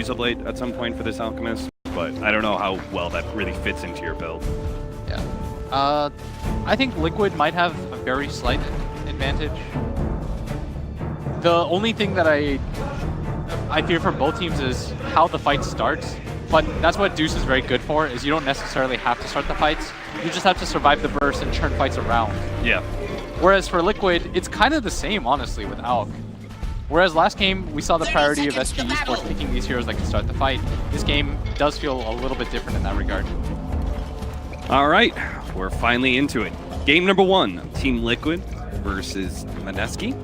Medusa Blade at some point for this Alchemist, but I don't know how well that really fits into your build. Yeah. I think Liquid might have a very slight advantage. The only thing that I fear from both teams is how the fight starts. But that's what Deuce is very good for, is you don't necessarily have to start the fights. You just have to survive the burst and turn fights around. Yeah. Whereas for Liquid, it's kind of the same, honestly, with Alk. Whereas last game, we saw the priority of SG Esports picking these heroes that can start the fight. This game does feel a little bit different in that regard. All right, we're finally into it. Game number 1, Team Liquid versus Mineski.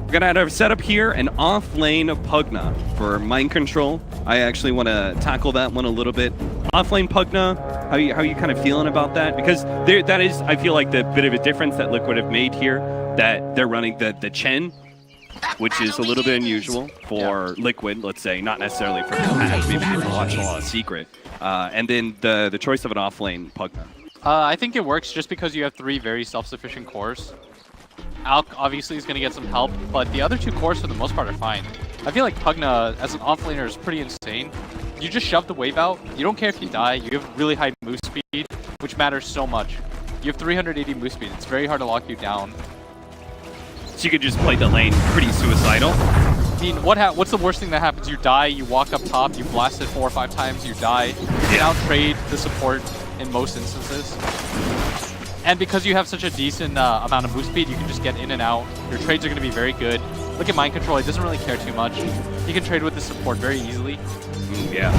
We're gonna have our setup here, an off-lane Pugna for mind control. I actually want to tackle that one a little bit. Off-lane Pugna, how you kind of feeling about that? Because that is, I feel like, the bit of a difference that Liquid have made here, that they're running the Chen, which is a little bit unusual for Liquid, let's say, not necessarily for the patch. Maybe they've watched a lot of Secret. And then the choice of an off-lane Pugna. I think it works just because you have 3 very self-sufficient cores. Alk obviously is going to get some help, but the other 2 cores for the most part are fine. I feel like Pugna as an offlaner is pretty insane. You just shove the wave out, you don't care if you die, you have really high move speed, which matters so much. You have 380 move speed, it's very hard to lock you down. So you could just play the lane pretty suicidal. I mean, what's the worst thing that happens? You die, you walk up top, you blast it 4 or 5 times, you die. You can out-trade the support in most instances. And because you have such a decent amount of move speed, you can just get in and out. Your trades are going to be very good. Look at mind control, he doesn't really care too much. He can trade with the support very easily. Yeah.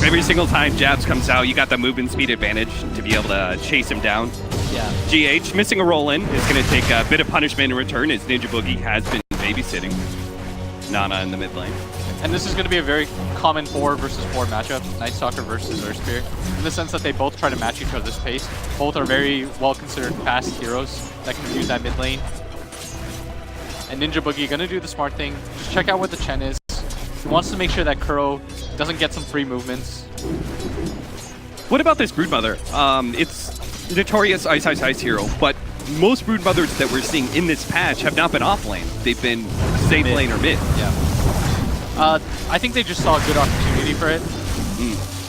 Every single time Jabz comes out, you got the movement speed advantage to be able to chase him down. Yeah. GH missing a roll in is going to take a bit of punishment in return, as Ninja Boogie has been babysitting Nana in the mid lane. And this is going to be a very common 4 versus 4 matchup, Night Stalker versus Earthspear, in the sense that they both try to match each other's pace. Both are very well considered fast heroes that can use that mid lane. And Ninja Boogie going to do the smart thing, just check out what the Chen is. He wants to make sure that Kuro doesn't get some free movements. What about this Broodmother? It's notorious ice hero, but most Broodmothers that we're seeing in this patch have not been off lane. They've been safe lane or mid. Yeah. I think they just saw a good opportunity for it.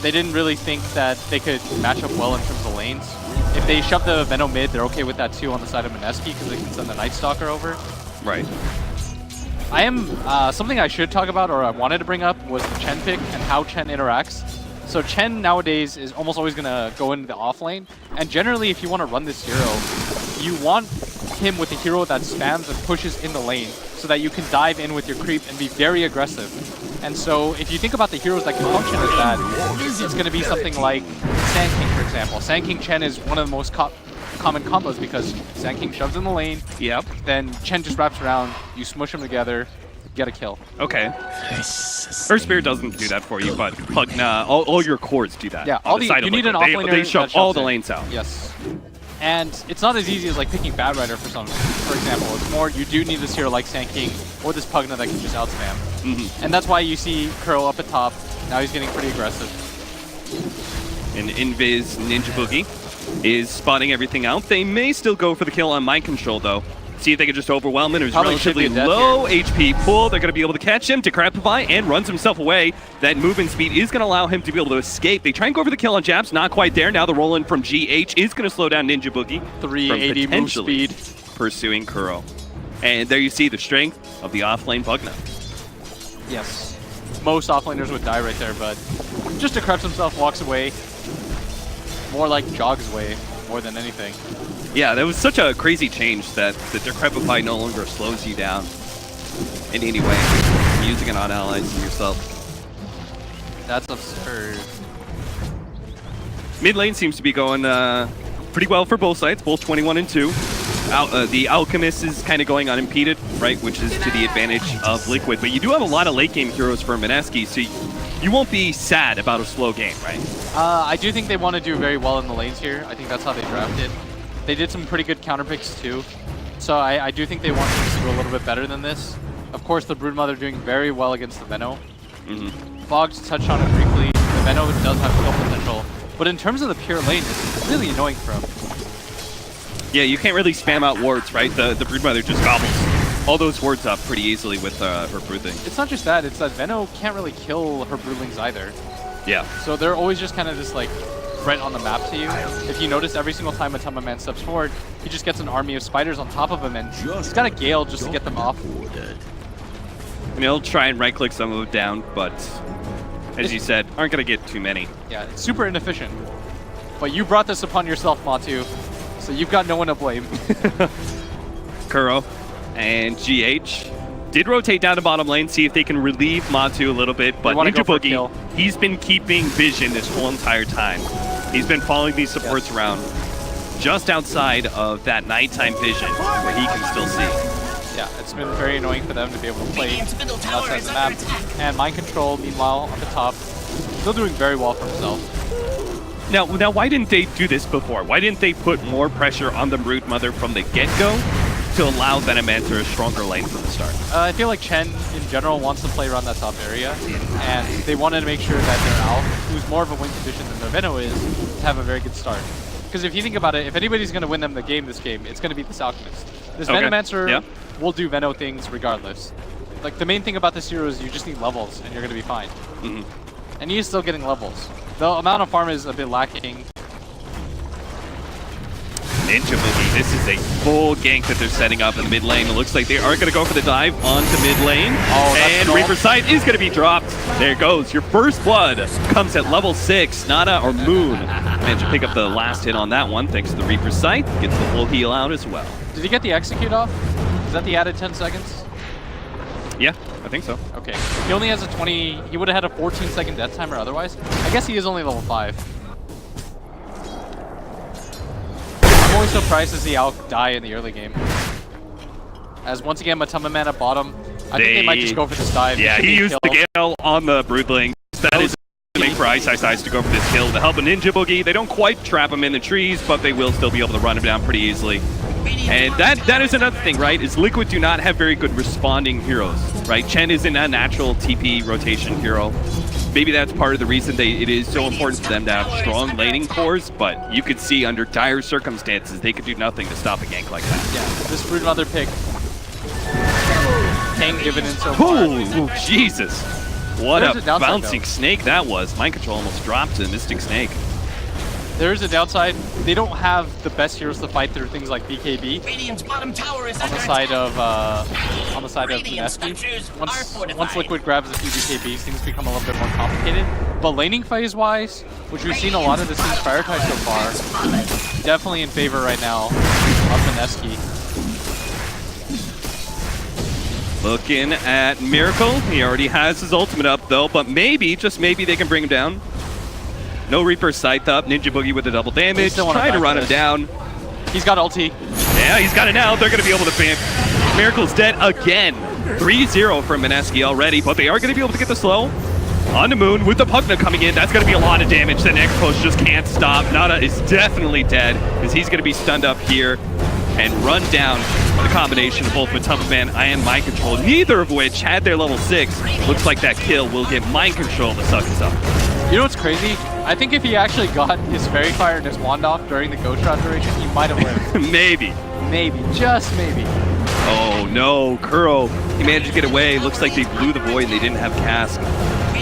They didn't really think that they could match up well in terms of lanes. If they shove the Veno mid, they're okay with that too on the side of Mineski because they can send the Night Stalker over. Right. I am something I should talk about, or I wanted to bring up, was the Chen pick and how Chen interacts. So Chen nowadays is almost always going to go into the off lane, and generally if you want to run this hero, you want him with a hero that spams and pushes in the lane so that you can dive in with your creep and be very aggressive. And so if you think about the heroes that can function as that, it's going to be something like Sand King, for example. Sand King Chen is one of the most common combos because Sand King shoves in the lane, then Chen just wraps around, you smush them together, get a kill. Okay. Earthspear doesn't do that for you, but Pugna, all your cores do that. Yeah, you need an offlaner. They shove all the lanes out. Yes. And it's not as easy as like picking Bad Rider for example. It's more you do need this hero like Sand King or this Pugna that can just outspam. And that's why you see Kuro up at top. Now he's getting pretty aggressive. And Invis Ninja Boogie is spotting everything out. They may still go for the kill on mind control though. See if they can just overwhelm it. It was relatively low HP pull. They're going to be able to catch him, Decrepify, and runs himself away. That movement speed is going to allow him to be able to escape. They try and go for the kill on Jabz, not quite there. Now the roll-in from GH is going to slow down Ninja Boogie. 380 move speed. Pursuing Kuro. And there you see the strength of the offlane Pugna. Yes. Most offlaners would die right there, but just decreps himself, walks away. More like jogs away, more than anything. Yeah, that was such a crazy change that the Decrepify no longer slows you down in any way. Using it on allies and yourself. That's absurd. Mid lane seems to be going pretty well for both sides, both 21 and 2. The Alchemist is kind of going unimpeded, right, which is to the advantage of Liquid. But you do have a lot of late game heroes for Mineski, so you won't be sad about a slow game, right? I do think they want to do very well in the lanes here. I think that's how they drafted. They did some pretty good counter picks too. So I do think they want to do a little bit better than this. Of course, the Broodmother doing very well against the Veno. Fogs touched on it briefly. The Veno does have kill potential. But in terms of the pure lane, it's really annoying for him. Yeah, you can't really spam out wards, right? The Broodmother just gobbles. all those wards up pretty easily with her Broodling. It's not just that, it's that Veno can't really kill her Broodlings either. Yeah. So they're always just kind of this like threat on the map to you. If you notice, every single time Mantubaman steps forward, he just gets an army of spiders on top of him, and he's got a Gale just to get them off. I mean, he'll try and right-click some of them down, but as you said, aren't going to get too many. Yeah, it's super inefficient. But you brought this upon yourself, Matu, so you've got no one to blame. Kuro and GH did rotate down to bottom lane, see if they can relieve Matu a little bit, but Ninja Boogie, he's been keeping vision this whole entire time. He's been following these supports around just outside of that nighttime vision where he can still see. Yeah, it's been very annoying for them to be able to play outside the map. And Mind Control, meanwhile, on the top, still doing very well for himself. Now, why didn't they do this before? Why didn't they put more pressure on the Broodmother from the get-go to allow Venomancer a stronger lane from the start? I feel like Chen, in general, wants to play around that top area, and they wanted to make sure that their Alch, who's more of a win condition than their Veno is, to have a very good start. Because if you think about it, if anybody's going to win them the game this game, it's going to be this Alchemist. This Venomancer will do Veno things regardless. Like, the main thing about this hero is you just need levels, and you're going to be fine. And he is still getting levels. The amount of farm is a bit lacking. Ninja Boogie, this is a full gank that they're setting up in the mid lane. It looks like they are going to go for the dive onto mid lane. And Reaper's Sight is going to be dropped. There it goes. Your first blood comes at level 6. Nana or Moon managed to pick up the last hit on that one thanks to the Reaper's Sight. Gets the full heal out as well. Did he get the execute off? Is that the added 10 seconds? Yeah, I think so. Okay. He only has a 20... He would have had a 14-second death timer otherwise. I guess he is only level 5. I'm always surprised to see Alch die in the early game. As once again, Mantubaman at bottom. I think they might just go for this dive. Yeah, he used the Gale on the Broodling. That is to make for Ice to go for this kill to help a Ninja Boogie. They don't quite trap him in the trees, but they will still be able to run him down pretty easily. And that is another thing, right? Is Liquid do not have very good responding heroes, right? Chen isn't a natural TP rotation hero. Maybe that's part of the reason it is so important for them to have strong laning cores, but you could see under dire circumstances, they could do nothing to stop a gank like that. Yeah, this Broodmother pick paying dividends so far. Oh, Jesus. What There's a bouncing snake that was. Mind Control almost dropped to Mystic Snake. There is a downside. They don't have the best heroes to fight through things like BKB bottom tower is on the side of Mineski. Once Liquid grabs a few BKBs, things become a little bit more complicated. But laning phase-wise, which we've seen a lot of the teams prioritize so far, definitely in favor right now of Mineski. Looking at Miracle. He already has his ultimate up though, but maybe, just maybe, they can bring him down. No Reaper Scythe up. Ninja Boogie with the double damage. Trying to run him down. He's got ulti. Yeah, he's got it now. They're going to be able to ban. Miracle's dead again. 3-0 from Mineski already, but they are going to be able to get the slow. On the Moon with the Pugna coming in. That's going to be a lot of damage that Necrophos just can't stop. Nada is definitely dead because he's going to be stunned up here and run down the combination of both Mantubaman and Mind Control, neither of which had their level 6. Looks like that kill will get Mind Control to suck us up. You know what's crazy? I think if he actually got his Fairy Fire and his Wand off during the Ghost Shot duration, he might have lived. Maybe. Maybe. Just maybe. Oh no, Kuro. He managed to get away. Looks like they blew the void and they didn't have cask.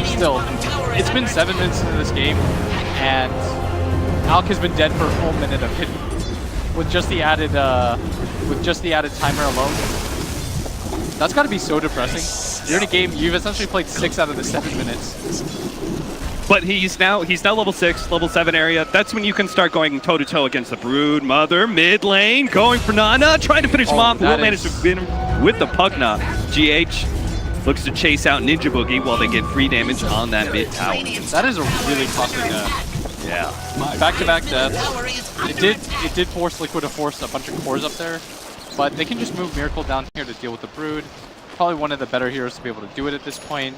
Still, it's been 7 minutes into this game, and Alch has been dead for a full minute of it. With just the added timer alone. That's got to be so depressing. You're in a game, you've essentially played 6 out of the 7 minutes. But he's now level 6, level 7 area. That's when you can start going toe-to-toe against the Broodmother. Mid lane, going for Nana, trying to finish him off. Will manage to win him with the Pugna. GH looks to chase out Ninja Boogie while they get free damage on that mid tower. That is a really costly death. Yeah. Back-to-back deaths. It did force Liquid to force a bunch of cores up there, but they can just move Miracle down here to deal with the Brood. Probably one of the better heroes to be able to do it at this point.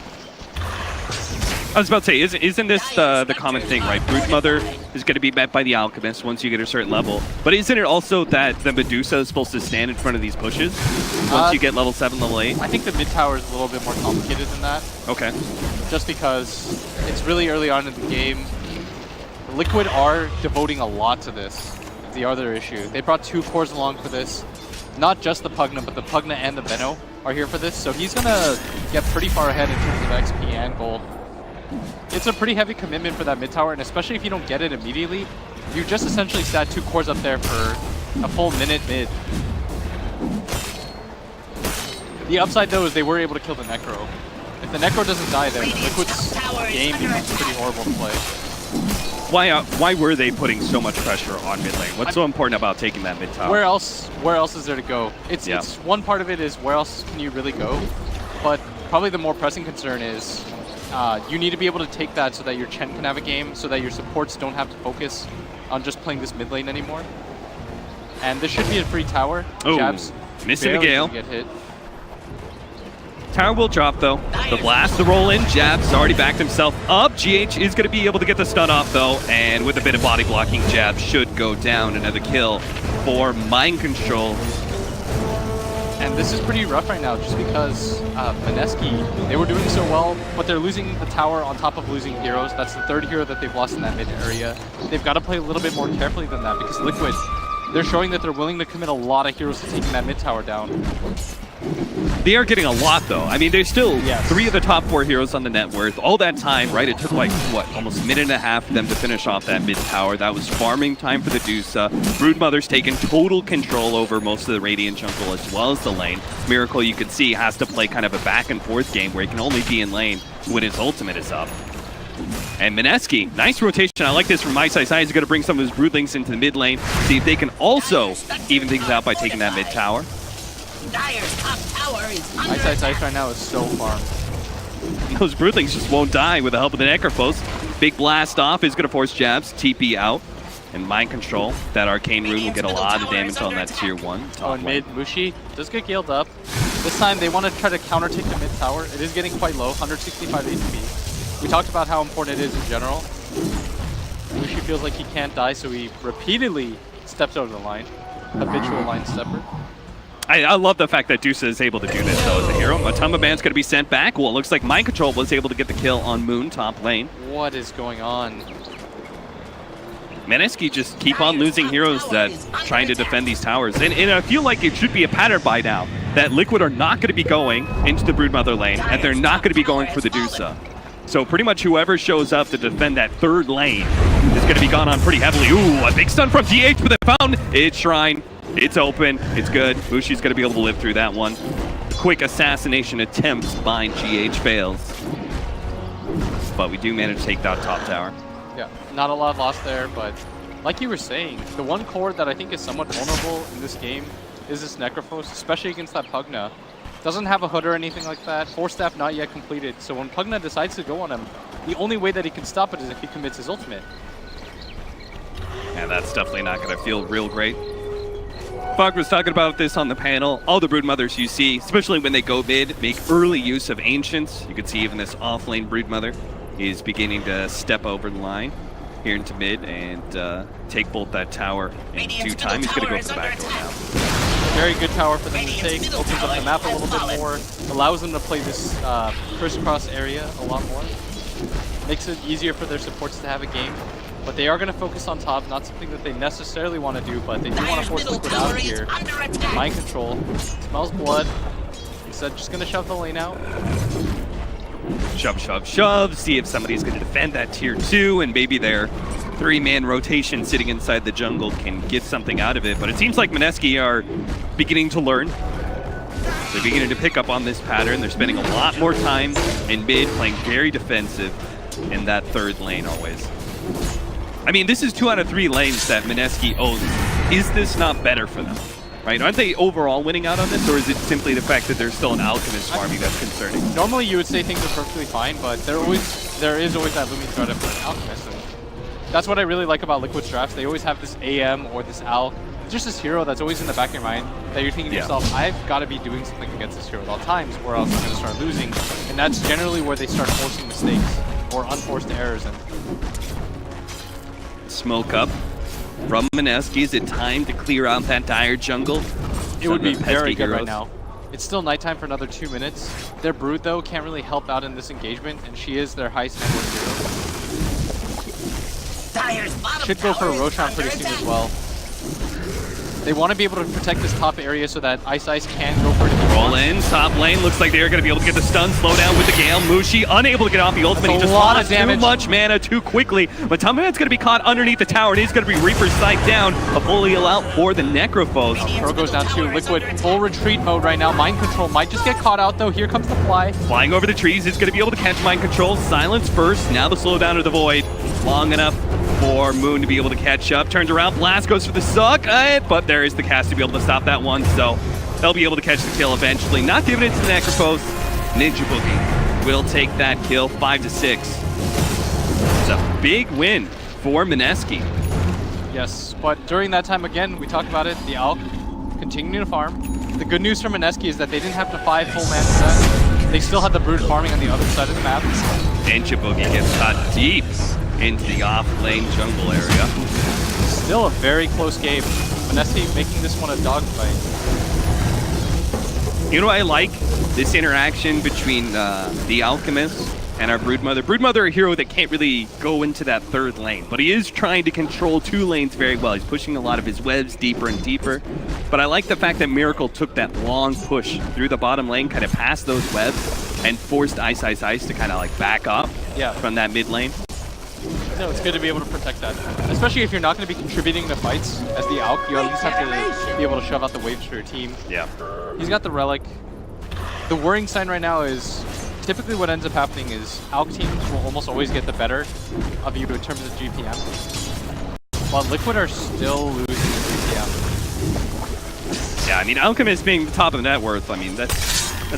I was about to say, isn't this the common thing, right? Broodmother is going to be met by the Alchemist once you get a certain level. But isn't it also that the Medusa is supposed to stand in front of these pushes once you get level 7, level 8? I think the mid tower is a little bit more complicated than that. Okay. Just because it's really early on in the game. Liquid are devoting a lot to this. The other issue. They brought 2 cores along for this. not just the Pugna, but the Pugna and the Veno are here for this. So he's going to get pretty far ahead in terms of XP and gold. It's a pretty heavy commitment for that mid tower, and especially if you don't get it immediately, you just essentially sat 2 cores up there for a full minute mid. The upside, though, is they were able to kill the Necro. If the Necro doesn't die, then Liquid's game becomes pretty horrible to play. Why were they putting so much pressure on mid lane? What's so important about taking that mid tower? Where else is there to go? It's one part of it is where else can you really go? But probably the more pressing concern is you need to be able to take that so that your Chen can have a game, so that your supports don't have to focus on just playing this mid lane anymore. And this should be a free tower. Oh, Jabz missing the Gale. Get hit. Tower will drop though. The blast, the roll in. Jabz already backed himself up. GH is going to be able to get the stun off though, and with a bit of body blocking, Jabz should go down. Another kill for Mind Control. And this is pretty rough right now just because Mineski, they were doing so well, but they're losing the tower on top of losing heroes. That's the 3rd hero that they've lost in that mid area. They've got to play a little bit more carefully than that because Liquid, they're showing that they're willing to commit a lot of heroes to taking that mid tower down. They are getting a lot though. I mean, there's still Yes. 3 of the top 4 heroes on the net worth. All that time, right? It took like, what, almost a minute and a half for them to finish off that mid tower. That was farming time for the Medusa. Broodmother's taken total control over most of the Radiant jungle as well as the lane. Miracle, you can see, has to play kind of a back and forth game where he can only be in lane when his ultimate is up. And Mineski, nice rotation. I like this from my side. He's going to bring some of his Broodlings into the mid lane. See if they can also even things out by taking that mid tower. Dire's top tower is under Ice right now is so farmed. Those Broodlings just won't die with the help of the Necrophos. Big blast off is going to force Jabz, TP out, and Mind Control. That Arcane Rune will get a lot of damage on that tier 1. Oh, and mid, Mushi does get healed up. This time they want to try to counter-take the mid tower. It is getting quite low, 165 HP. We talked about how important it is in general. Mushi feels like he can't die, so he repeatedly steps over the line. Habitual line stepper. I love the fact that Medusa is able to do this, though, as a hero. Mantubaman's going to be sent back. Well, it looks like Mind Control was able to get the kill on Moon, top lane. What is going on? Mineski just keep on losing heroes that trying to defend these towers. And I feel like it should be a pattern by now that Liquid are not going to be going into the Broodmother lane, and they're not going to be going for the Medusa. So pretty much whoever shows up to defend that 3rd lane is going to be gone on pretty heavily. Ooh, a big stun from GH, but they found its Shrine. It's open. It's good. Mushi's going to be able to live through that one. Quick assassination attempt by GH fails. But we do manage to take that top tower. Yeah, not a lot lost there, but like you were saying, the one core that I think is somewhat vulnerable in this game is this Necrophos, especially against that Pugna. Doesn't have a hood or anything like that. Force staff not yet completed, so when Pugna decides to go on him, the only way that he can stop it is if he commits his ultimate. And that's definitely not going to feel real great. Fog was talking about this on the panel. All the Broodmothers you see, especially when they go mid, make early use of Ancients. You can see even this off-lane Broodmother is beginning to step over the line here into mid and take bolt that tower in due time. He's going to go for the back door now. Very good tower for them to take. Opens up the map a little bit more. Allows them to play this crisscross area a lot more. Makes it easier for their supports to have a game. But they are going to focus on top, not something that they necessarily want to do, but they do want to force Liquid out here. Mind Control. Smells blood. Instead, just going to shove the lane out. Shove, shove, shove. See if somebody's going to defend that tier 2, and maybe their 3-man rotation sitting inside the jungle can get something out of it. But it seems like Mineski are beginning to learn. They're beginning to pick up on this pattern. They're spending a lot more time in mid, playing very defensive in that 3rd lane always. I mean, this is 2 out of 3 lanes that Mineski owns. Is this not better for them? Right? Aren't they overall winning out on this, or is it simply the fact that there's still an Alchemist farming that's concerning? Normally, you would say things are perfectly fine, but there is always that looming threat of an Alchemist. And that's what I really like about Liquid's drafts. They always have this AM or this Alch, just this hero that's always in the back of your mind that you're thinking to yourself, I've got to be doing something against this hero at all times, or else I'm going to start losing. And that's generally where they start forcing mistakes or unforced errors. And smoke up from Mineski. Is it time to clear out that dire jungle? It would be very good right now. It's still nighttime for another 2 minutes. Their Brood, though, can't really help out in this engagement, and she is their highest net worth hero. Should go for a Roshan pretty soon as well. They want to be able to protect this top area so that Ice can go for it. Roll in, top lane. Looks like they're going to be able to get the stun. Slow down with the Gale. Mushi unable to get off the ultimate. He just lost too much mana too quickly. But Mantubaman's going to be caught underneath the tower, and he's going to be Reaper's Sight down. A full heal out for the Necrophos. Kuro goes down to Liquid. Full retreat mode right now. Mind Control might just get caught out, though. Here comes the fly. Flying over the trees. He's going to be able to catch Mind Control. Silence first. Now the slow down to the Void. Long enough for Moon to be able to catch up. Turns around. Blast goes for the suck. But there is the cast to be able to stop that one. So they'll be able to catch the kill eventually. Not giving it to the Necrophos. Ninja Boogie will take that kill. 5-6. It's a big win for Mineski. Yes, but during that time, again, we talked about it, the Alk continuing to farm. The good news for Mineski is that they didn't have to 5 full mana set. They still had the Brood farming on the other side of the map. Ninja Boogie gets caught deep into the off-lane jungle area. Still a very close game. Mineski making this one a dogfight. You know what I like? This interaction between the Alchemist and our Broodmother. Broodmother, a hero that can't really go into that third lane, but he is trying to control 2 lanes very well. He's pushing a lot of his webs deeper and deeper. But I like the fact that Miracle took that long push through the bottom lane, kind of past those webs, and forced Ice to kind of like back up from that mid lane. No, it's good to be able to protect that. Especially if you're not going to be contributing to fights as the Alk, you at least have to be able to shove out the waves for your team. Yeah. He's got the Relic. The worrying sign right now is typically what ends up happening is Alk teams will almost always get the better of you in terms of GPM. While Liquid are still losing the GPM. Yeah, I mean, Alchemist being the top of the net worth, I mean, that's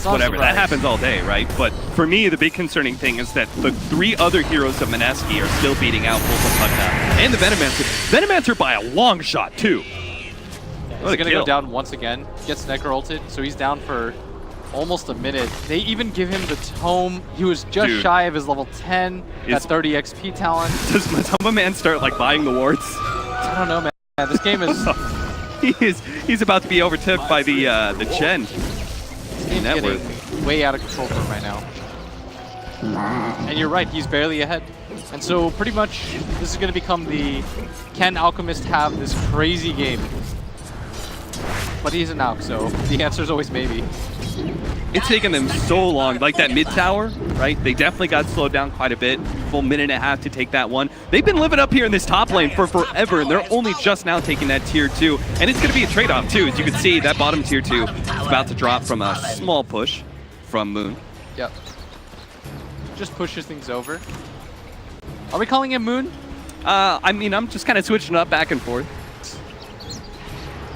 whatever. That happens all day, right? But for me, the big concerning thing is that the 3 other heroes of Mineski are still beating out both of Pugna and the Venomancer. Venomancer by a long shot, too. He's going to go down once again. Gets Necro ulted, so he's down for almost a minute. They even give him the tome. He was just shy of his level 10, that 30 XP talent. Does Mantubaman start like buying the wards? I don't know, man. This game is... he's about to be overtipped by the Chen. This game's getting way out of control for him right now. And you're right, he's barely ahead. And so pretty much this is going to become the can Alchemist have this crazy game? But he's an Alch, so the answer is always maybe. It's taken them so long, like that mid tower, right? They definitely got slowed down quite a bit. Full minute and a half to take that one. They've been living up here in this top lane for forever, and they're only just now taking that tier 2. And it's going to be a trade-off too. As you can see, that bottom tier 2 is about to drop from a small push from Moon. Yep. Just pushes things over. Are we calling him Moon? I mean, I'm just kind of switching up back and forth.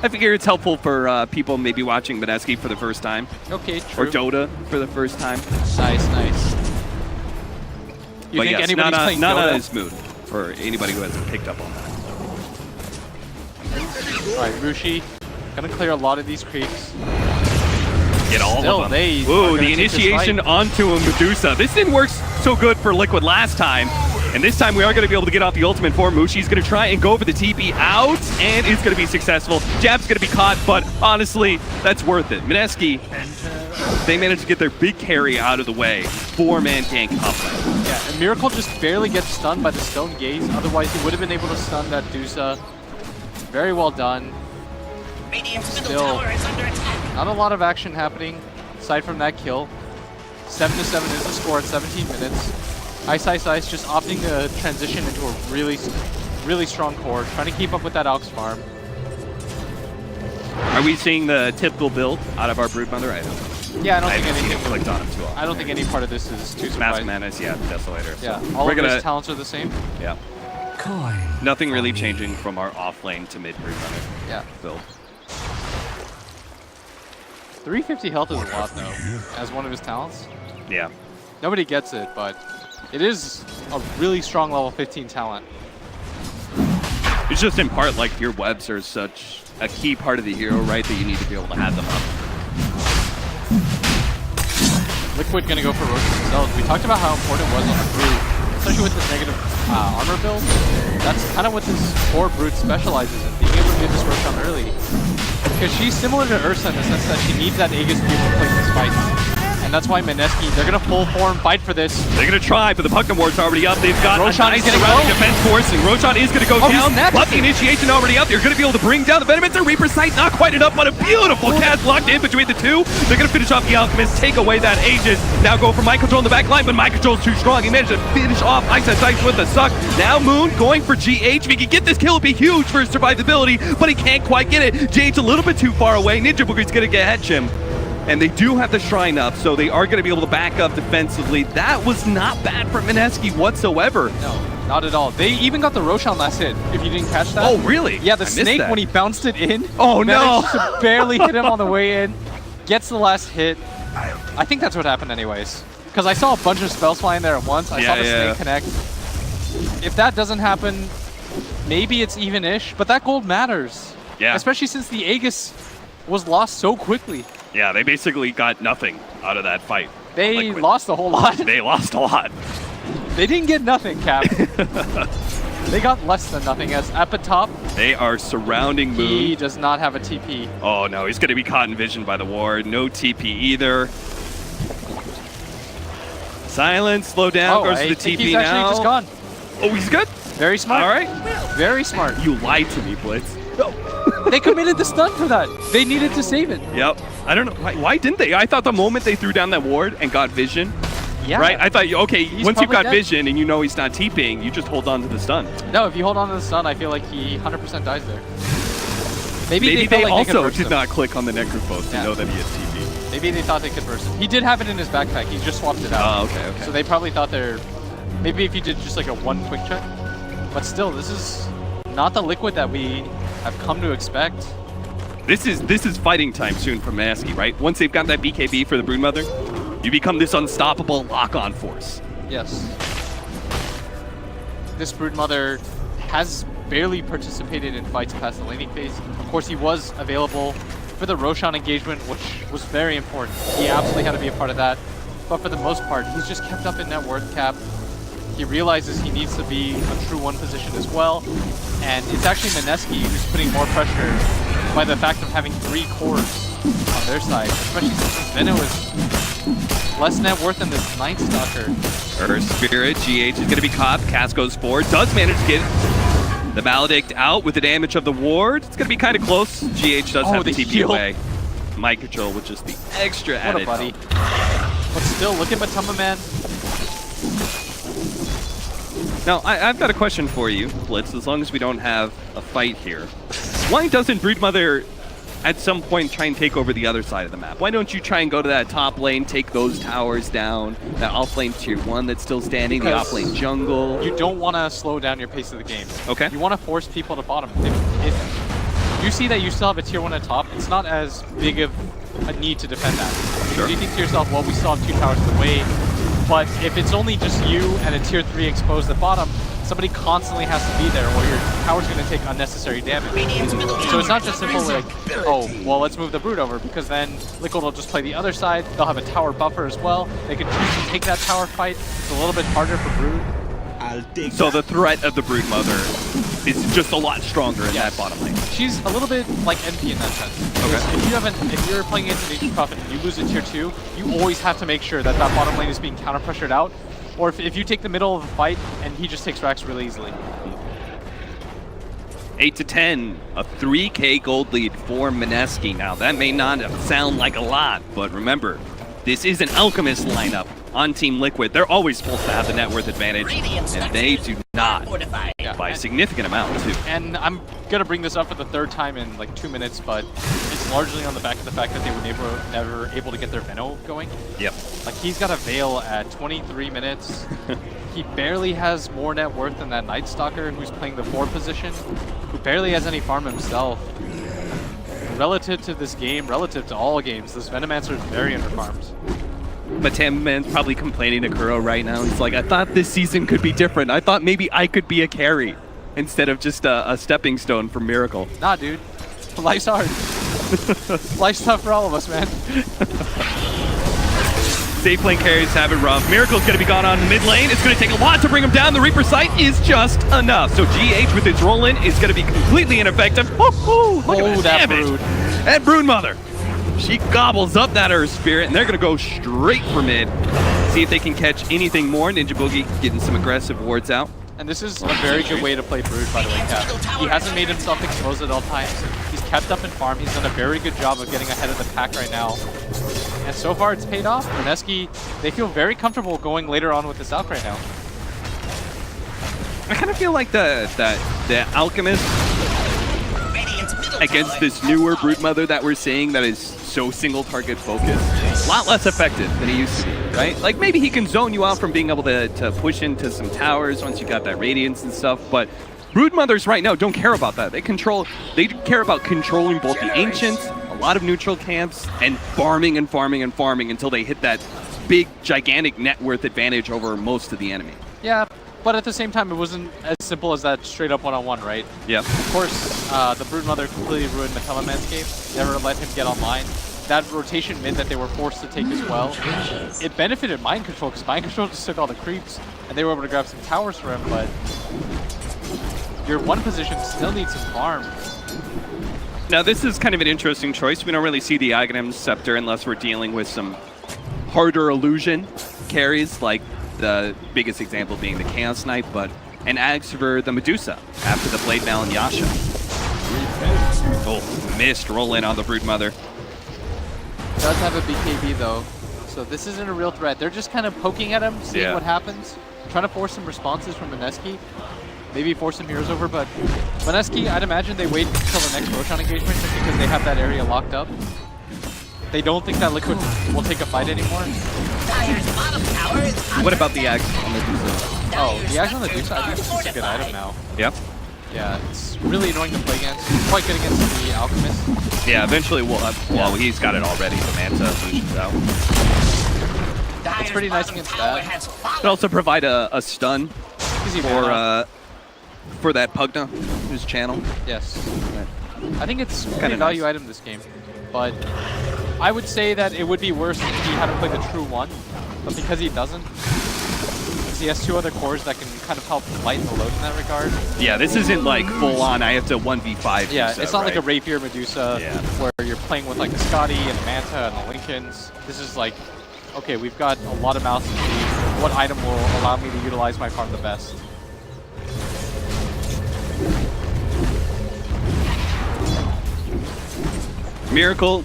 I figure it's helpful for people maybe watching Mineski for the first time. Okay, true. Or Dota for the first time. Nice, nice. You but think yes, anybody's playing not Dota? on his mood for anybody who hasn't picked up on that. Alright, Mushi, gonna clear a lot of these creeps. Get all of them. Ooh, the initiation onto a Medusa. This didn't work so good for Liquid last time. And this time we are going to be able to get off the ultimate for Mushi's going to try and go for the TP out, and it's going to be successful. Jabz going to be caught, but honestly, that's worth it. Mineski, they managed to get their big carry out of the way. 4-man gank top. Yeah, and Miracle just barely gets stunned by the Stone Gaze. Otherwise, he would have been able to stun that Dusa. Very well done. Still, not a lot of action happening aside from that kill. 7-7 is the score at 17 minutes. Ice just opting to transition into a really strong core, trying to keep up with that Alch's farm. Are we seeing the typical build out of our Broodmother? I don't know. Yeah, I don't think anything clicked on him too often. I don't think any part of this is too surprising. Mask Menace, yeah, Desolator. Yeah, so all of his talents are the same. Yeah. Nothing really changing from our off lane to mid Broodmother build. 350 health is a lot though, as one of his talents. Yeah. Nobody gets it, but it is a really strong level 15 talent. It's just in part like your webs are such a key part of the hero, right? That you need to be able to have them up. Liquid gonna go for Rosh themselves. We talked about how important it was on the Brood, especially with this negative armor build. That's kind of what this core Brood specializes in, being able to do this Roshan early. Because she's similar to Ursa in the sense that she needs that Aegis to be able to play these fights. And And that's why Mineski, they're going to full form fight for this. They're going to try, but the Pugna ward's already up. They've got Roshan a nice is gonna surrounding go. defense force, and Roshan is going to go down. But the initiation already up. They're going to be able to bring down the Venomancer. Reaper Sight not quite enough, but a beautiful cast locked in between the two. They're going to finish off the Alchemist, take away that Aegis. Now go for Mind Control in the back line, but Mind Control's too strong. He managed to finish off Ice and Ice with a suck. Now Moon going for GH. If he can get this kill, it'd be huge for his survivability, but he can't quite get it. GH a little bit too far away. Ninja Boogie's going to get head Chim. And they do have the Shrine up, so they are going to be able to back up defensively. That was not bad for Mineski whatsoever. No, not at all. They even got the Roshan last hit, if you didn't catch that. Oh, really? Yeah, the I missed snake, that. when he bounced it in, Oh, no. managed to barely hit him on the way in, gets the last hit. I think that's what happened anyways. Because I saw a bunch of spells flying there at once. I saw the snake connect. If that doesn't happen, maybe it's even-ish, but that gold matters. Yeah. Especially since the Aegis was lost so quickly. Yeah, they basically got nothing out of that fight. They lost a whole lot. They lost a lot. They didn't get nothing, Cap. They got less than nothing, as at the top, They are surrounding Moon. he does not have a TP. Oh no, he's going to be caught in vision by the ward. No TP either. Silence, slow down, goes to the think TP he's now. actually just gone. Oh, he's good? Very smart. All right. Very smart. You lied to me, Blitz. They committed the stun for that. They needed to save it. Yep. I don't know. Why didn't they? I thought the moment they threw down that ward and got vision, Yeah. right? I thought, okay, He's once you've probably got dead. vision and you know he's not TPing, you just hold on to the stun. No, if you hold on to the stun, I feel like he 100% dies there. Maybe They felt like they could also burst did him. not click on the Necrophos to Yeah. know that he has TP. Maybe they thought they could burst him. He did have it in his backpack. He just swapped it out. Oh, okay. So they probably thought they're... Maybe if you did just like a one quick check. But still, this is not the Liquid that we have come to expect. This is fighting time soon for Mineski, right? Once they've got that BKB for the Broodmother, you become this unstoppable lock-on force. Yes. This Broodmother has barely participated in fights past the laning phase. Of course, he was available for the Roshan engagement, which was very important. He absolutely had to be a part of that. But for the most part, he's just kept up in net worth cap. He realizes he needs to be a true one position as well. And it's actually Mineski who's putting more pressure by the fact of having 3 cores on their side, especially since Veno is less net worth than this Night Stalker. Earth Spirit, GH is going to be caught. Cass goes forward, does manage to get the Maledict out with the damage of the ward. It's going to be kind of close. GH does have the TP heal. away. Mind Control with just the extra What added a buddy. help. But still, look at Mantubaman. Now, I've got a question for you, Blitz, as long as we don't have a fight here. Why doesn't Broodmother at some point try and take over the other side of the map? Why don't you try and go to that top lane, take those towers down, that off lane tier 1 that's still standing, the Because off lane jungle? You don't want to slow down your pace of the game. Okay. You want to force people to bottom. If you see that you still have a tier 1 at top, it's not as big of a need to defend that. Sure. Because you think to yourself, well, we still have 2 towers in the way. But if it's only just you and a tier 3 exposed at bottom, somebody constantly has to be there or your tower's going to take unnecessary damage. So it's not just simple like, oh, well, let's move the Brood over, because then Liquid will just play the other side. They'll have a tower buffer as well. They can choose to take that tower fight. It's a little bit harder for Brood. So the threat of the Broodmother is just a lot stronger in that bottom lane. She's a little bit like NP in that sense. Okay. If you're playing against an Necrophos and you lose a tier 2, you always have to make sure that that bottom lane is being counter pressured out. Or if you take the middle of the fight and he just takes Rax really easily. 8 to 10, a 3K gold lead for Mineski. Now that may not sound like a lot, but remember, this is an Alchemist lineup on Team Liquid. They're always supposed to have the net worth advantage, and they do not, by a significant amount too. And I'm gonna bring this up for the 3rd time in like 2 minutes, but it's largely on the back of the fact that they were never able to get their Veno going. Yep. Like he's got a Veil at 23 minutes. He barely has more net worth than that Night Stalker who's playing the 4 position, who barely has any farm himself. Relative to this game, relative to all games, this Venomancer is very underfarmed. Mantubaman's probably complaining to Kuro right now. He's like, I thought this season could be different. I thought maybe I could be a carry instead of just a stepping stone for Miracle. Nah, dude. Life's hard. Life's tough for all of us, man. Safe lane carries have it rough. Miracle's going to be gone on the mid lane. It's going to take a lot to bring him down. The Reaper Sight is just enough. So GH with its roll-in is going to be completely ineffective. Look at that damage. Brood. And Broodmother She gobbles up that Earth Spirit, and they're going to go straight for mid. See if they can catch anything more. Ninja Boogie getting some aggressive wards out. And this is a very good way to play Brood, by the way, Cap. He hasn't made himself exposed at all times. He's kept up in farm. He's done a very good job of getting ahead of the pack right now. And so far, it's paid off. Mineski, they feel very comfortable going later on with this Alch right now. I kind of feel like the Alchemist against this newer Broodmother that we're seeing that is so single target focused, a lot less effective than he used to be, right? Like maybe he can zone you out from being able to push into some towers once you got that radiance and stuff, but Broodmothers right now don't care about that. They care about controlling both the Ancients, a lot of neutral camps, and farming and farming and farming until they hit that big, gigantic net worth advantage over most of the enemy. Yeah, but at the same time, it wasn't as simple as that straight up one-on-one, right? Yeah. Of course, the Broodmother completely ruined Mantubaman's game, never let him get online. That rotation mid that they were forced to take as well, it benefited Mind Control, because Mind Control just took all the creeps, and they were able to grab some towers for him, but your one position still needs some farm. Now this is kind of an interesting choice. We don't really see the Aghanim Scepter unless we're dealing with some harder illusion carries, like the biggest example being the Chaos Knight, but an Axe for the Medusa after the Blade Mail and Yasha. Oh, missed roll in on the Broodmother. Does have a BKB though, so this isn't a real threat. They're just kind of poking at him, seeing what happens, trying to force some responses from Mineski. Maybe force some heroes over, but Mineski, I'd imagine they wait until the next Roshan engagement just because they have that area locked up. They don't think that Liquid will take a fight anymore. What about the Axe on the Medusa? Oh, the Axe on the Medusa, I think it's just a good item now. Yep. Yeah, it's really annoying to play against. It's quite good against the Alchemist. Yeah, eventually we'll have, well, he's got it already. The Manta illusion's out. It's pretty nice against that. Could also provide a stun for that Pugna, who's channel. Yes. I think it's kind of value item this game, but I would say that it would be worse if he had to play the true one, but because he doesn't, he has two other cores that can kind of help lighten the load in that regard. Yeah, this isn't like full on, I have to 1v5. Yeah, Medusa, it's not like a Rapier Medusa where you're playing with like the Scotty and the Manta and the Lincolns. This is like, okay, we've got a lot of mouths to feed. What item will allow me to utilize my farm the best? Miracle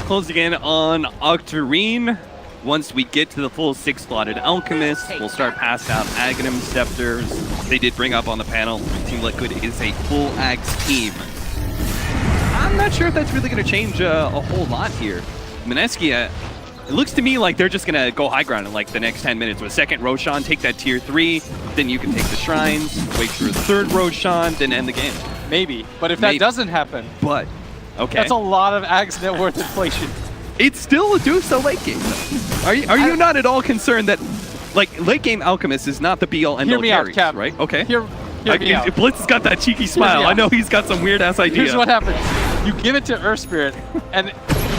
closing in on Octarine. Once we get to the full 6-slotted Alchemist, we'll start passing out Aghanim Scepters. They did bring up on the panel, Team Liquid is a full Axe team. I'm not sure if that's really going to change a whole lot here. Mineski, it looks to me like they're just going to go high ground in like the next 10 minutes with a second Roshan, take that tier 3, then you can take the Shrines, wait for a third Roshan, then end the game. Maybe, but if that doesn't happen, okay, that's a lot of Axe net worth inflation. It's still a Medusa late game, though. Are you not at all concerned that, like, late game Alchemist is not the be-all, end-all carries, Cap. right? Okay. Hear me out. Blitz has got that cheeky smile. I know he's got some weird-ass idea. Here's what happens. You give it to Earth Spirit, and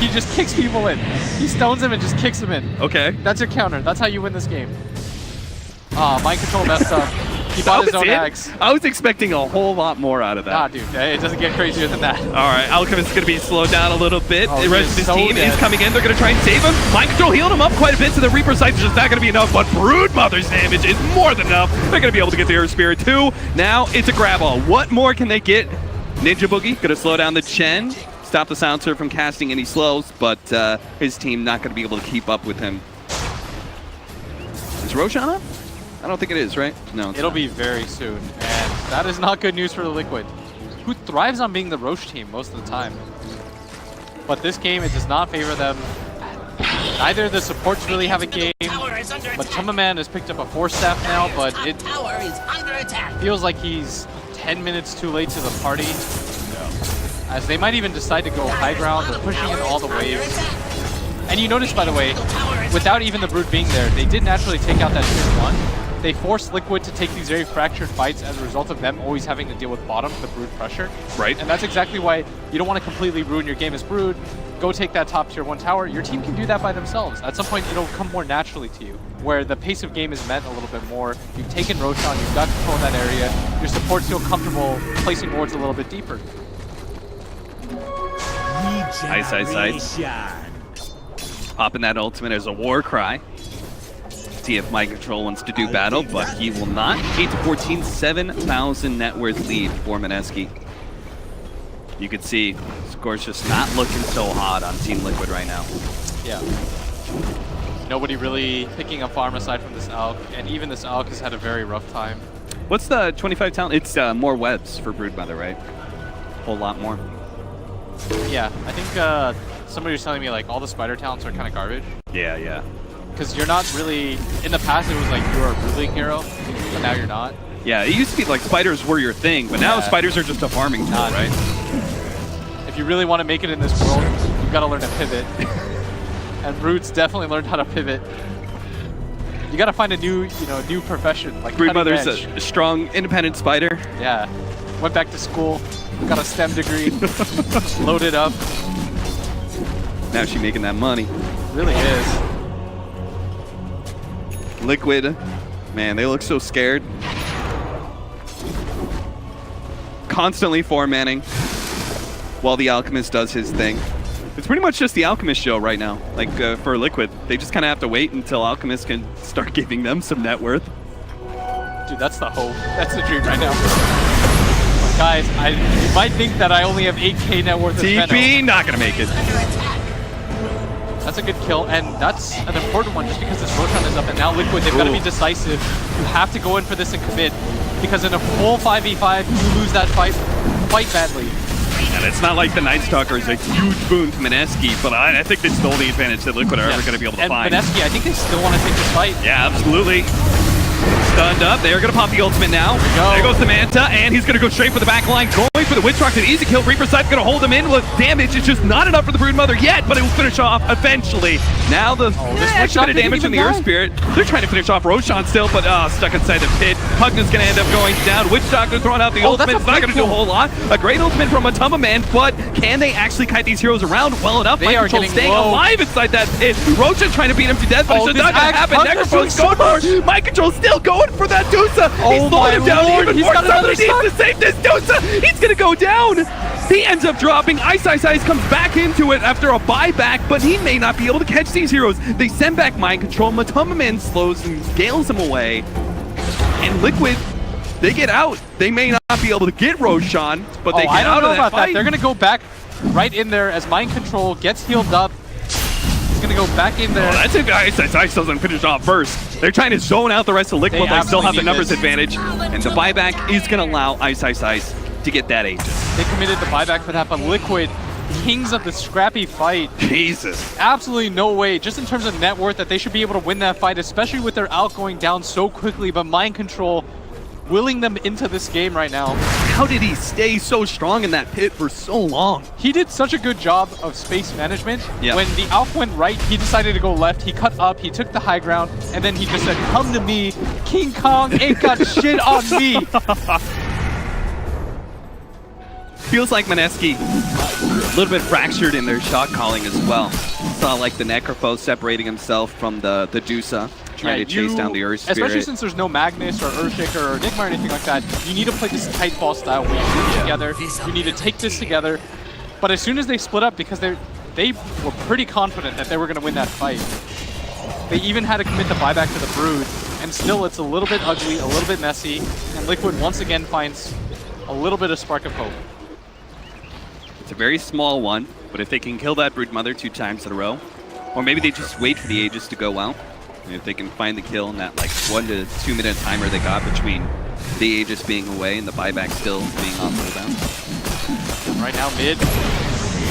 he just kicks people in. He stones him and just kicks them in. Okay. That's your counter. That's how you win this game. Mind Control messed up. He bought his own Axe. I was expecting a whole lot more out of that. Nah, dude. It doesn't get crazier than that. All right, Alchemist is going to be slowed down a little bit. Oh, the rest of his so team dead. is coming in. They're going to try and save him. Mind Control healed him up quite a bit, so the Reaper Sight is just not going to be enough, but Broodmother's damage is more than enough. They're going to be able to get the Earth Spirit too. Now it's a grab all. What more can they get? Ninja Boogie going to slow down the Chen. Stop the Silencer from casting any slows, but his team not going to be able to keep up with him. Is Roshan up? I don't think it is, right? No, It'll be very soon, and that is not good news for the Liquid, who thrives on being the Roche team most of the time. But this game, it does not favor them. Neither the supports really have a game, but Mantubaman has picked up a 4-staff now, but it feels like he's 10 minutes too late to the party. As they might even decide to go high ground. They're pushing in all the waves. And you notice, by the way, without even the Brood being there, they did naturally take out that tier 1. They forced Liquid to take these very fractured fights as a result of them always having to deal with bottom, the Brood pressure. Right. And that's exactly why you don't want to completely ruin your game as Brood. Go take that top tier 1 tower. Your team can do that by themselves. At some point, it'll come more naturally to you, where the pace of game is meant a little bit more. You've taken Roshan, you've got control of that area. Your supports feel comfortable placing wards a little bit deeper. Ice. Popping that ultimate as a war cry. See if Mind Control wants to do battle, but he will not. 8-14, 7,000 net worth lead for Mineski. You can see score's just not looking so hot on Team Liquid right now. Yeah. Nobody really picking a farm aside from this Alk, and even this Alk has had a very rough time. What's the 25 talent? It's more webs for Broodmother, right? A whole lot more. Yeah, I think somebody was telling me like all the spider talents are kind of garbage. Yeah. Because you're not really, in the past it was like you were a broodling hero, but now you're not. Yeah, it used to be like spiders were your thing, but now spiders are just a farming tool, right? If you really want to make it in this world, you've got to learn to pivot. And Brood's definitely learned how to pivot. You got to find a new profession. Like Broodmother's a strong, independent spider. Yeah. Went back to school, got a STEM degree, loaded up. Now she's making that money. Really is. Liquid, man, they look so scared. Constantly four-manning while the Alchemist does his thing. It's pretty much just the Alchemist show right now. Like for Liquid, they just kind of have to wait until Alchemist can start giving them some net worth. Dude, that's the hope. That's the dream right now. But guys, you might think that I only have 8k net worth. TP, not gonna make it. That's a good kill, and that's an important one just because this Roshan is up, and now Liquid, they've got to be decisive. You have to go in for this and commit, because in a full 5v5, you lose that fight badly. And it's not like the Night Stalker is a huge boon to Mineski, but I think this is the only advantage that Liquid are ever going to be able to find. And Mineski, I think they still want to take this fight. Yeah, absolutely. Stunned up. They're going to pop the ultimate now. There goes the Manta, and he's going to go straight for the back line. Going for the Witch Rock's an easy kill. Reaper Side's going to hold him in with damage. It's just not enough for the Broodmother yet, but it will finish off eventually. Now the extra bit of damage from the Earth Spirit. They're trying to finish off Roshan still, but stuck inside the pit. Pugna's going to end up going down. Witch Doctor throwing out the ultimate. It's not going to do a whole lot. A great ultimate from Mantubaman, but can they actually kite these heroes around well enough? They are getting staying alive inside that pit. Roshan trying to beat him to death, but it's just not going to happen. Necrophos going for it. Mind Control still going for that Medusa. He's slowing him down even more. Somebody needs to save this Medusa. He's going to go down. He ends up dropping. Ice comes back into it after a buyback, but he may not be able to catch these heroes. They send back Mind Control. Mantubaman slows and gales him away. And Liquid, they get out. They may not be able to get Roshan, but they get out of that fight. They're going to go back right in there as Mind Control gets healed up. He's going to go back in there. Oh, that's if Ice doesn't finish off first. They're trying to zone out the rest of Liquid, but they still have the numbers advantage. And the buyback is going to allow Ice to get that Aegis. They committed the buyback for that, but Liquid, kings of the scrappy fight. Jesus. Absolutely no way, just in terms of net worth, that they should be able to win that fight, especially with their Alk going down so quickly, but Mind Control willing them into this game right now. How did he stay so strong in that pit for so long? He did such a good job of space management. Yep. When the Alk went right, he decided to go left. He cut up, he took the high ground, and then he just said, come to me. King Kong ain't got shit on me. Feels like Mineski a little bit fractured in their shot calling as well. Saw like the Necrophos separating himself from the Medusa, trying to chase down the Earth Spirit. Especially since there's no Magnus or Earthshaker or Enigma or anything like that, you need to play this tight ball style where you work together, you need to take this together. But as soon as they split up, because they were pretty confident that they were going to win that fight, they even had to commit the buyback to the Brood, and still it's a little bit ugly, a little bit messy, and Liquid once again finds a little bit of spark of hope. It's a very small one, but if they can kill that Broodmother 2 times in a row, or maybe they just wait for the Aegis to go out, and if they can find the kill in that like 1 to 2 minute timer they got between the Aegis being away and the buyback still being on cooldown. Right now mid,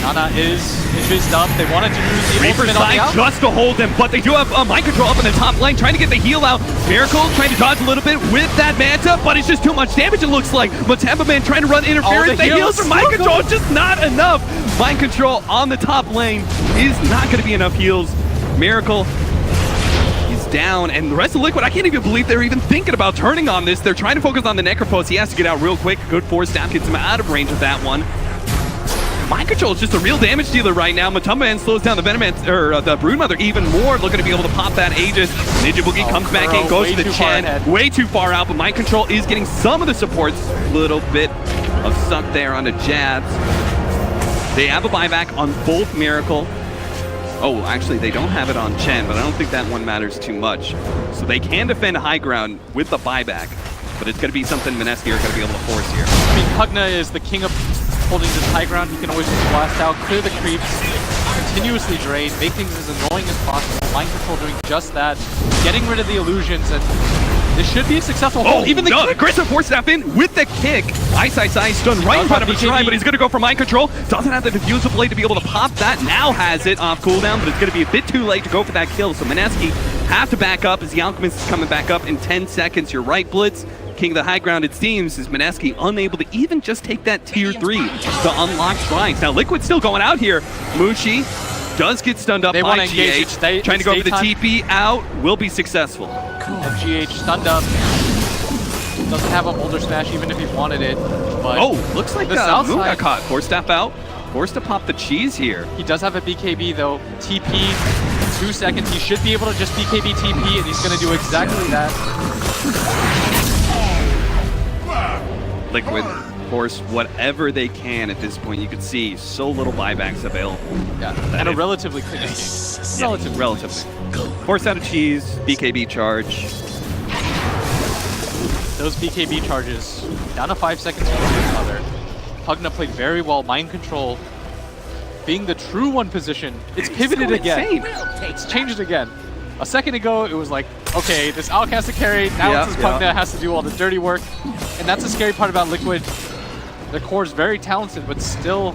Nana is fizzed up. They wanted to use the Reaper ultimate on the side out. just to hold them, but they do have Mind Control up in the top lane, trying to get the heal out. Miracle trying to dodge a little bit with that Manta, but it's just too much damage it looks like. Mantubaman trying to run interference. The heals from Mind Control, just not enough. Mind Control on the top lane is not going to be enough heals. Miracle is down, and the rest of Liquid, I can't even believe they're even thinking about turning on this. They're trying to focus on the Necrophos. He has to get out real quick. Good force down, gets him out of range of that one. Mind Control is just a real damage dealer right now. Mantubaman slows down the Venomancer, or the Broodmother even more, looking to be able to pop that Aegis. Ninja Boogie comes back in, goes to the Chen. Way too far out, but Mind Control is getting some of the supports. Little bit of suck there on the Jabz. They have a buyback on both Miracle. Oh, actually, they don't have it on Chen, but I don't think that one matters too much. So they can defend high ground with the buyback, but it's going to be something Mineski are going to be able to force here. I mean, Pugna is the king of holding this high ground. He can always just blast out, clear the creeps, continuously drain, make things as annoying as possible. Mind Control doing just that, getting rid of the illusions, and this should be a successful hold. Even the kick. Aggressive force step in with the kick. Ice stun right in front of his try, but he's going to go for Mind Control. Doesn't have the Diffuser Blade to be able to pop that. Now has it off cooldown, but it's going to be a bit too late to go for that kill. So Mineski have to back up as the Alchemist is coming back up in 10 seconds. You're right, Blitz. King of the high ground, it seems, is Mineski unable to even just take that tier 3 to unlock shrines. Now Liquid still going out here. Mushi does get stunned up by GH. Trying to go for the TP out, will be successful. And GH stunned up. Doesn't have a boulder smash even if he wanted it. But oh, looks like Moon got caught. Force step out. Forced to pop the cheese here. He does have a BKB though. TP, 2 seconds. He should be able to just BKB TP, and he's going to do exactly that. Liquid force whatever they can at this point. You can see so little buybacks available. Yeah, and a relatively quick game. Relatively. Force out of cheese, BKB charge. Those BKB charges, down to 5 seconds for Broodmother. Pugna played very well. Mind Control being the true one position. It's pivoted again. It's changed again. A second ago, it was like, okay, this Alc has to carry. Now it's Pugna has to do all the dirty work. And that's the scary part about Liquid. Their core is very talented, but still,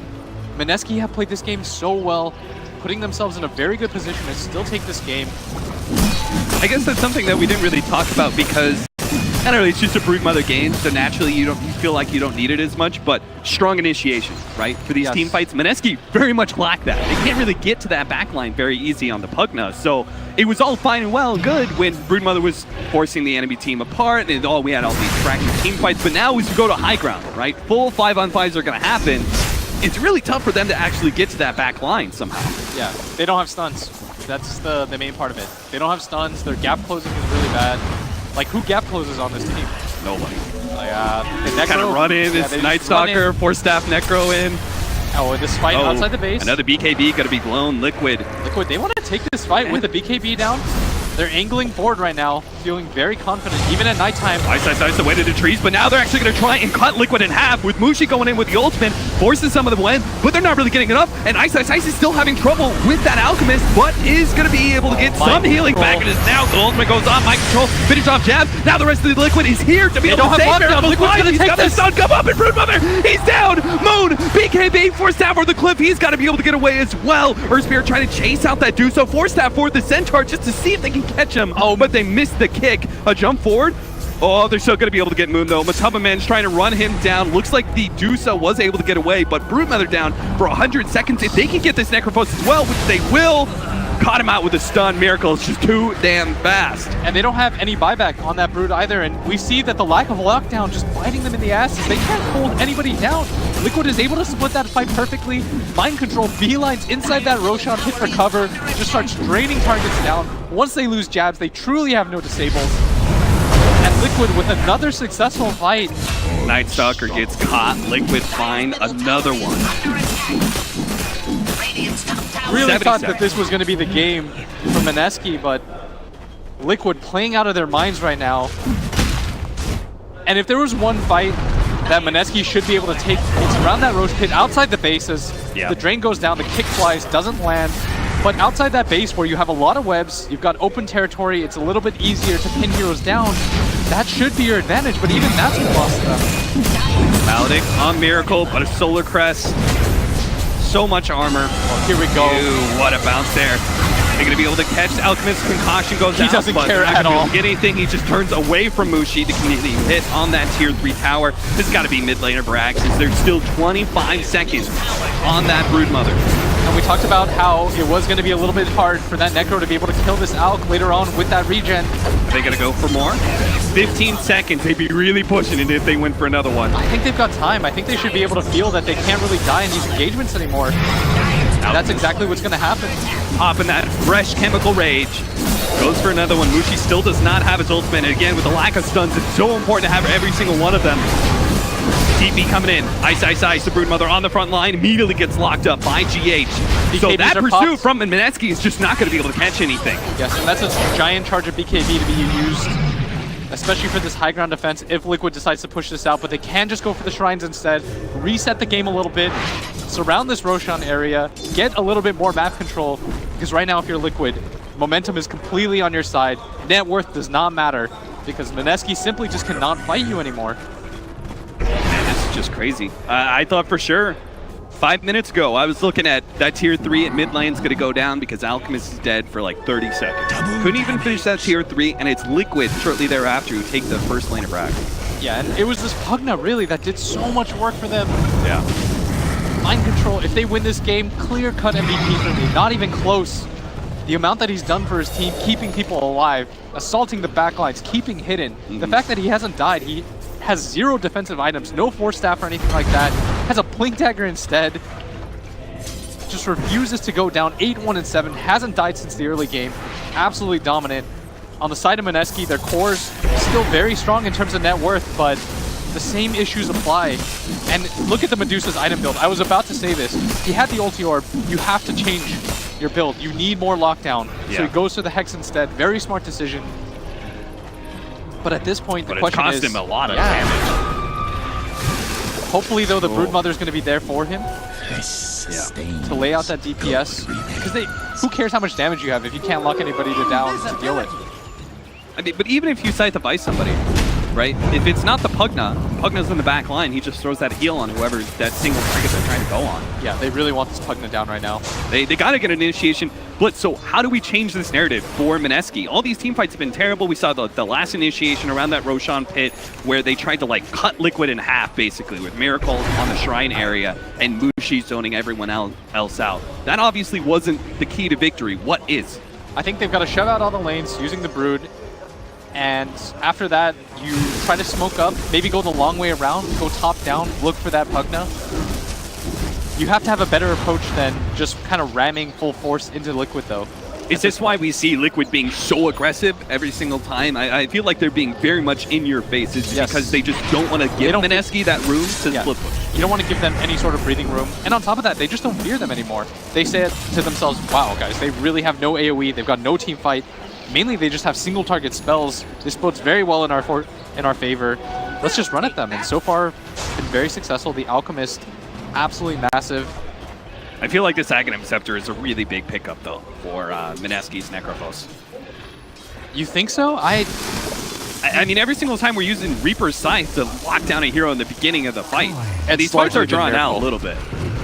Mineski have played this game so well, putting themselves in a very good position to still take this game. I guess that's something that we didn't really talk about because, I don't know, it's just a Broodmother game, so naturally you feel like you don't need it as much, but strong initiation, right? For these team fights, Mineski very much lack that. They can't really get to that backline very easy on the Pugna, so it was all fine and well and good when Broodmother was forcing the enemy team apart, and we had all these fractured team fights, but now as you go to high ground, right? Full 5-on-5s are going to happen. It's really tough for them to actually get to that back line somehow. Yeah, they don't have stuns. That's the main part of it. They don't have stuns. Their gap closing is really bad. Like, who gap closes on this team? Nobody. Like, kind of run in. It's Night Stalker, Force Staff Necro in. Oh, this fight outside the base. Another BKB going to be blown. Liquid, they want to take this fight with the BKB down. They're angling forward right now, feeling very confident, even at nighttime. Ice away to the trees, but now they're actually going to try and cut Liquid in half with Mushi going in with the ultimate, forcing some of them in, but they're not really getting enough, and Ice is still having trouble with that Alchemist, but is going to be able to get some healing back, and now the ultimate goes on, Mind Control, finish off Jabz, now the rest of the Liquid is here to be able to save Miracle. Liquid's going to take this. Stun come up, and Broodmother, he's down! Moon, BKB, Force Staff over the cliff, he's got to be able to get away as well. Earthspear trying to chase out that Duso, Force Staff for the Centaur just to see if they can catch him. Oh, but they missed the kick. A jump forward. Oh, they're still going to be able to get Moon, though. Mantubaman's trying to run him down. Looks like the Dusa was able to get away, but Broodmother down for 100 seconds. If they can get this Necrophos as well, which they will, caught him out with a stun. Miracle is just too damn fast. And they don't have any buyback on that Brood either, and we see that the lack of lockdown just biting them in the asses. They can't hold anybody down. Liquid is able to split that fight perfectly. Mind Control beelines inside that Roshan, hit for cover, just starts draining targets down. Once they lose Jabz, they truly have no disables. And Liquid with another successful fight. Night Stalker gets caught. Liquid find another one. Really thought that this was going to be the game for Mineski, but Liquid playing out of their minds right now. And if there was one fight that Mineski should be able to take, it's around that Roche pit outside the bases. The drain goes down, the kick flies, doesn't land. But outside that base where you have a lot of webs, you've got open territory, it's a little bit easier to pin heroes down. That should be your advantage, but even that's what lost them. Maledict on Miracle, but a Solar Crest. So much armor. Oh, here we go. Ew, what a bounce there. They're going to be able to catch Alchemist. Concoction goes out. He doesn't care at all. Get anything. He just turns away from Mushi to continue hit on that tier 3 tower. This has got to be mid laner Brax, as there's still 25 seconds on that Broodmother. And we talked about how it was going to be a little bit hard for that Necro to be able to kill this Alc later on with that regen. Are they going to go for more? 15 seconds. They'd be really pushing it if they went for another one. I think they've got time. I think they should be able to feel that they can't really die in these engagements anymore. And that's exactly what's going to happen. Popping that fresh chemical rage. Goes for another one. Mushi still does not have his ultimate. And again, with the lack of stuns, it's so important to have every single one of them. TP coming in. Ice. The Broodmother on the front line immediately gets locked up by GH. So BKBs that are pursuit popped. from Mineski is just not going to be able to catch anything. Yes, and that's a giant charge of BKB to be used, especially for this high ground defense if Liquid decides to push this out, but they can just go for the shrines instead, reset the game a little bit, surround this Roshan area, get a little bit more map control, because right now if you're Liquid, momentum is completely on your side. Net worth does not matter, because Mineski simply just cannot fight you anymore. Man, this is just crazy. I thought for sure 5 minutes ago, I was looking at that tier 3 at mid lane's going to go down because Alchemist is dead for like 30 seconds. Couldn't even finish that tier 3, and it's Liquid shortly thereafter who take the first lane of Rack. Yeah, and it was this Pugna really that did so much work for them. Yeah. Mind control, if they win this game, clear-cut MVP for me, not even close. The amount that he's done for his team, keeping people alive, assaulting the backlines, keeping hidden. The fact that he hasn't died, he has 0 defensive items, no Force Staff or anything like that, has a Blink Dagger instead, just refuses to go down 8-1-7, hasn't died since the early game, absolutely dominant. On the side of Mineski, their core's still very strong in terms of net worth, but the same issues apply. And look at the Medusa's item build. I was about to say this. He had the ulti orb. You have to change your build. You need more lockdown. Yeah. So he goes for the Hex instead. Very smart decision. But at this point, the question is... But it cost him a lot of damage. Hopefully, though, the Broodmother's going to be there for him to lay out that DPS. Because who cares how much damage you have if you can't lock anybody down to deal with? I mean, but even if you decide to buy somebody, right? If it's not the Pugna's in the back line, he just throws that heal on whoever that single target they're trying to go on. Yeah, they really want this Pugna down right now. They got to get an initiation blitz. So how do we change this narrative for Mineski? All these team fights have been terrible. We saw the last initiation around that Roshan pit where they tried to like cut Liquid in half basically with Miracle on the shrine area and Mushi zoning everyone else out. That obviously wasn't the key to victory. What is? I think they've got to shove out all the lanes using the Brood. And after that, you try to smoke up, maybe go the long way around, go top down, look for that Pugna. You have to have a better approach than just kind of ramming full force into Liquid, though. Is this why we see Liquid being so aggressive every single time? I feel like they're being very much in your face. It's because they just don't want to give Mineski that room to split push. You don't want to give them any sort of breathing room. And on top of that, they just don't fear them anymore. They say to themselves, wow, guys, they really have no AoE. They've got no team fight. Mainly, they just have single target spells. This bodes very well in our favor. Let's just run at them. And so far, been very successful. The Alchemist, absolutely massive. I feel like this Aghanim Scepter is a really big pickup, though, for Mineski's Necrophos. You think so? I mean, every single time we're using Reaper's Scythe to lock down a hero in the beginning of the fight, and these fights are drawn out a little bit.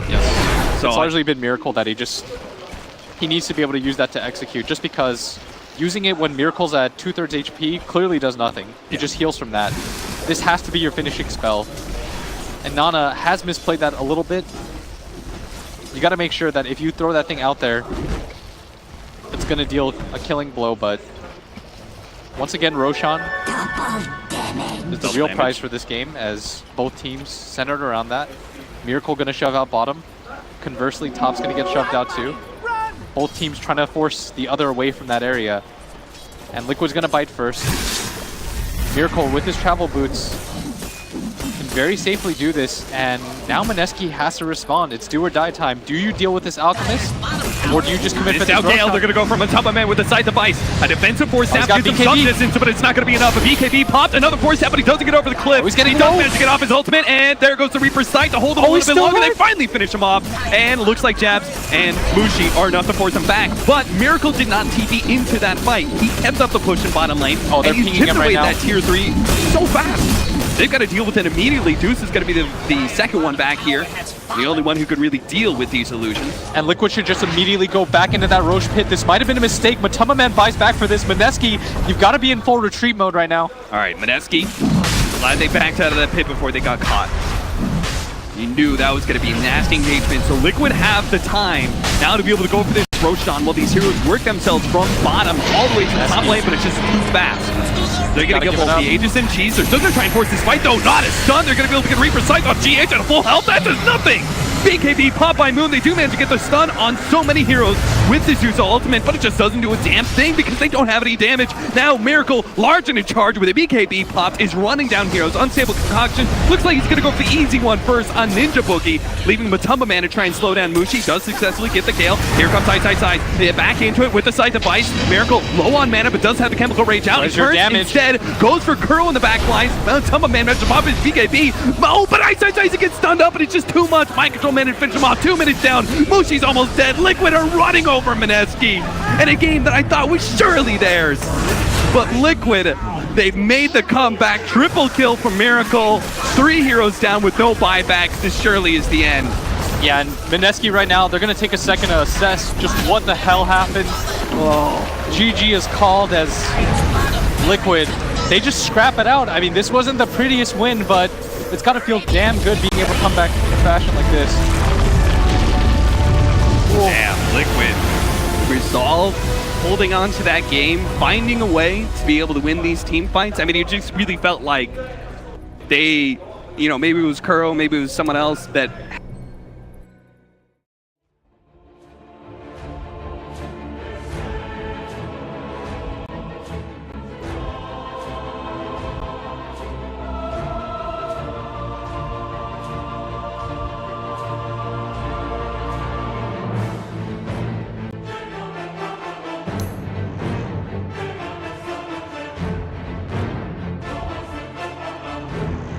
Yes. So it's largely been Miracle that he needs to be able to use that to execute, just because using it when Miracle's at 2/3 HP clearly does nothing. He just heals from that. This has to be your finishing spell. And Nana has misplayed that a little bit. You got to make sure that if you throw that thing out there, it's going to deal a killing blow, but once again, Roshan is the real prize for this game, as both teams centered around that. Miracle going to shove out bottom. Conversely, top's going to get shoved out too. Both teams trying to force the other away from that area. And Liquid's going to bite first. Miracle with his travel boots can very safely do this, and now Mineski has to respond. It's do or die time. Do you deal with this Alchemist, or do you just commit for this Roshan? They're going to go from Mantubaman with a Scythe of Ice. A defensive Force Staff gives him some distance, but it's not going to be enough. A BKB popped, another Force Staff, but he doesn't get over the cliff. He does manage to get off his ultimate, and there goes the Reaper's Scythe to hold him a little bit longer. They finally finish him off, and looks like Jabz and Mushi are enough to force him back. But Miracle did not TP into that fight. He kept up the push in bottom lane, and he's chipped away that tier 3 so fast. They've got to deal with it immediately. Deuce is going to be the second one back here. The only one who could really deal with these illusions. And Liquid should just immediately go back into that Roche pit. This might have been a mistake. Mantubaman buys back for this. Mineski, you've got to be in full retreat mode right now. All right, Mineski. Glad they backed out of that pit before they got caught. You knew that was going to be a nasty engagement, so Liquid have the time now to be able to go for this Roshan while these heroes work themselves from bottom all the way to the top lane, but it's just too fast. They're going to get both the Aegis and Cheese. They're still going to try and force this fight, though. Not a stun. They're going to be able to get Reaper Scythe off GH at a full health. That does nothing. BKB popped by Moon. They do manage to get the stun on so many heroes with the Zeus ultimate, but it just doesn't do a damn thing because they don't have any damage. Now Miracle, large and in charge with a BKB popped, is running down heroes. Unstable Concoction. Looks like he's going to go for the easy one first on Ninja Boogie, leaving Mantubaman to try and slow down Mushi. Does successfully get the kill. Here comes side. They get back into it with the Scythe of Ice. Miracle low on mana, but does have the Chemical Rage out. Where's your damage? Instead, goes for Kuro in the back lines. Mantubaman managed to pop his BKB. Oh, but Ice gets stunned up, and it's just too much. Mind Control managed to finish him off. 2 minutes down. Mushi's almost dead. Liquid are running over Mineski in a game that I thought was surely theirs. But Liquid, they've made the comeback. Triple kill from Miracle. 3 heroes down with no buybacks. This surely is the end. Yeah, and Mineski right now, they're going to take a second to assess just what the hell happened. GG is called as Liquid. They just scrap it out. I mean, this wasn't the prettiest win, but it's got to feel damn good being able to come back in a fashion like this. Damn, Liquid. Resolve, holding on to that game, finding a way to be able to win these team fights. I mean, it just really felt like they, maybe it was Kuro, maybe it was someone else that